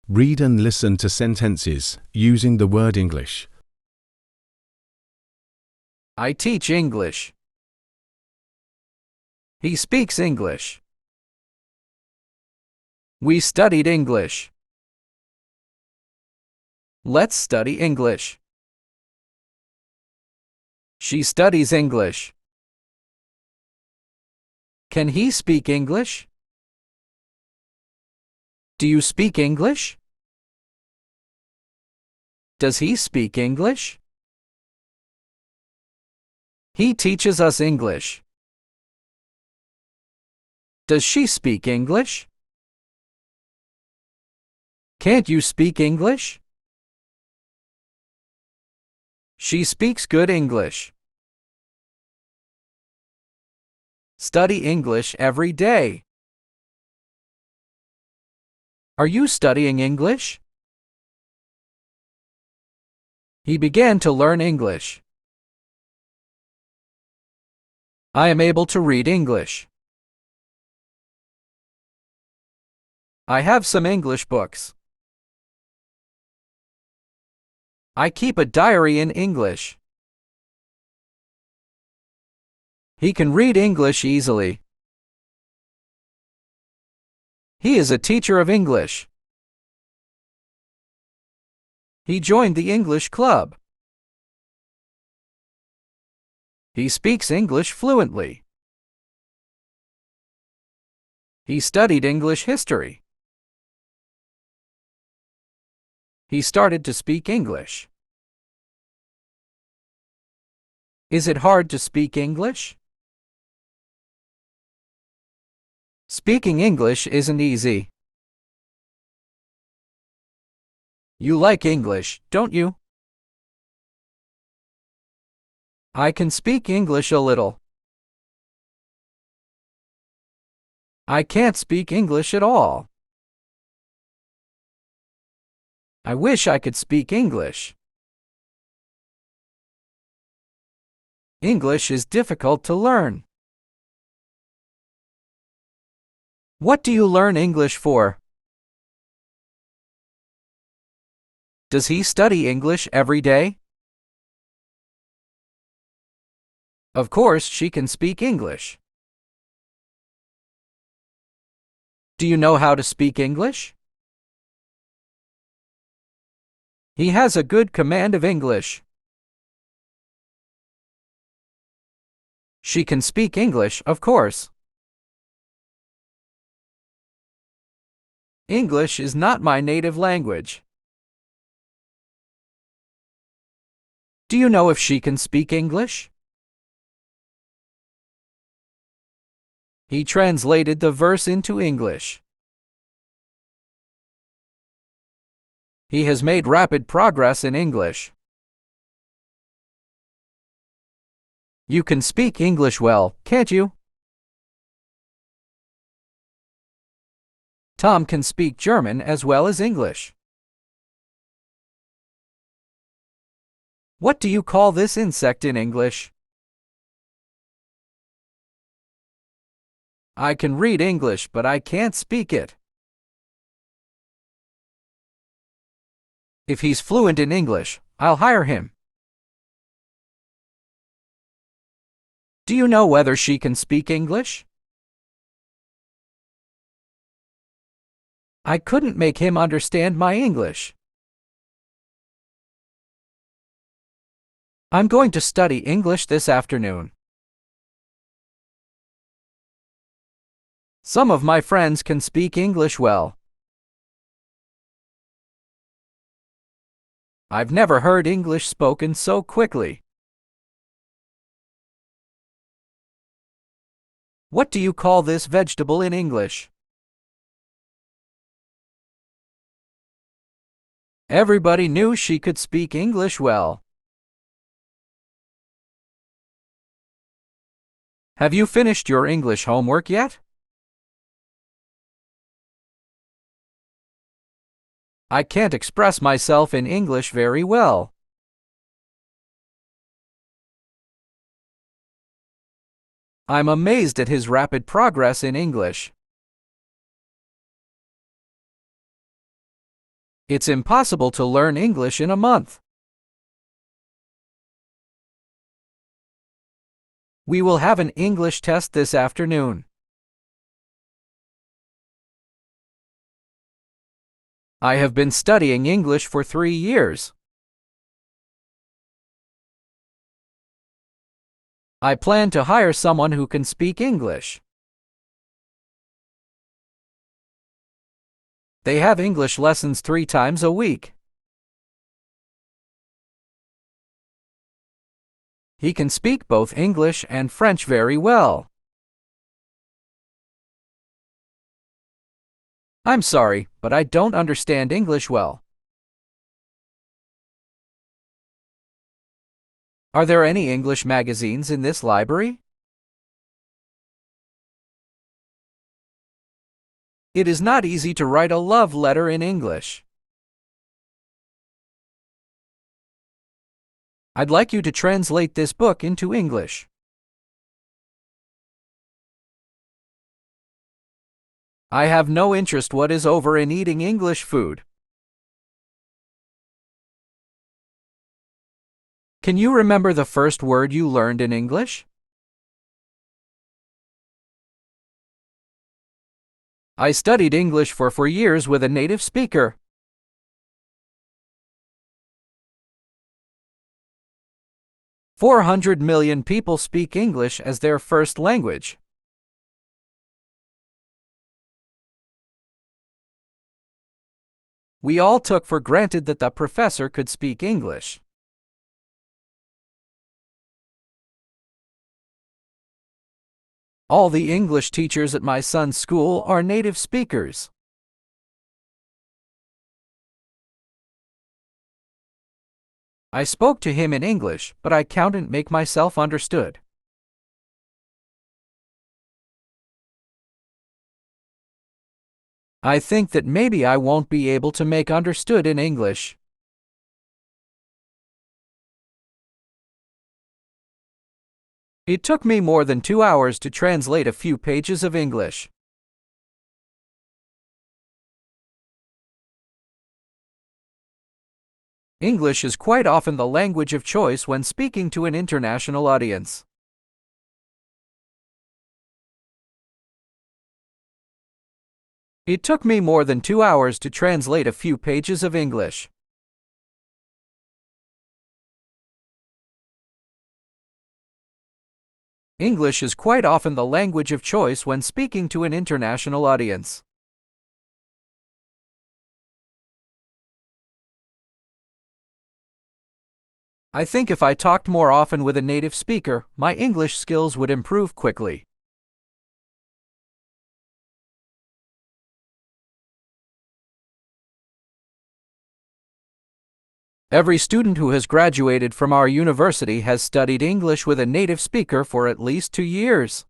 Read and listen to sentences using the word English. I teach English. He speaks English. We studied English. Let's study English. She studies English. Can he speak English? Do you speak English? Does he speak English? He teaches us English. Does she speak English? Can't you speak English? She speaks good English. Study English every day. Are you studying English? He began to learn English. I am able to read English. I have some English books. I keep a diary in English. He can read English easily. He is a teacher of English. He joined the English club. He speaks English fluently. He studied English history. He started to speak English. Is it hard to speak English? Speaking English isn't easy. You like English, don't you? I can speak English a little. I can't speak English at all. I wish I could speak English. English is difficult to learn. What do you learn English for? Does he study English every day? Of course, she can speak English. Do you know how to speak English? He has a good command of English. She can speak English, of course. English is not my native language. Do you know if she can speak English? He translated the verse into English. He has made rapid progress in English. You can speak English well, can't you? Tom can speak German as well as English. What do you call this insect in English? I can read English, but I can't speak it. If he's fluent in English, I'll hire him. Do you know whether she can speak English? I couldn't make him understand my English. I'm going to study English this afternoon. Some of my friends can speak English well. I've never heard English spoken so quickly. What do you call this vegetable in English? Everybody knew she could speak English well. Have you finished your English homework yet? I can't express myself in English very well. I'm amazed at his rapid progress in English. It's impossible to learn English in a month. We will have an English test this afternoon. I have been studying English for 3 years. I plan to hire someone who can speak English. They have English lessons 3 times a week. He can speak both English and French very well. I'm sorry, but I don't understand English well. Are there any English magazines in this library? It is not easy to write a love letter in English. I'd like you to translate this book into English. I have no interest what is over in eating English food. Can you remember the first word you learned in English? I studied English for 4 years with a native speaker. "400 million people speak English as their first language." We all took for granted that the professor could speak English. All the English teachers at my son's school are native speakers. I spoke to him in English, but I couldn't make myself understood. I think that maybe I won't be able to make understood in English. It took me more than 2 hours to translate a few pages of English. English is quite often the language of choice when speaking to an international audience. It took me more than 2 hours to translate a few pages of English. English is quite often the language of choice when speaking to an international audience. I think if I talked more often with a native speaker, my English skills would improve quickly. Every student who has graduated from our university has studied English with a native speaker for at least 2 years.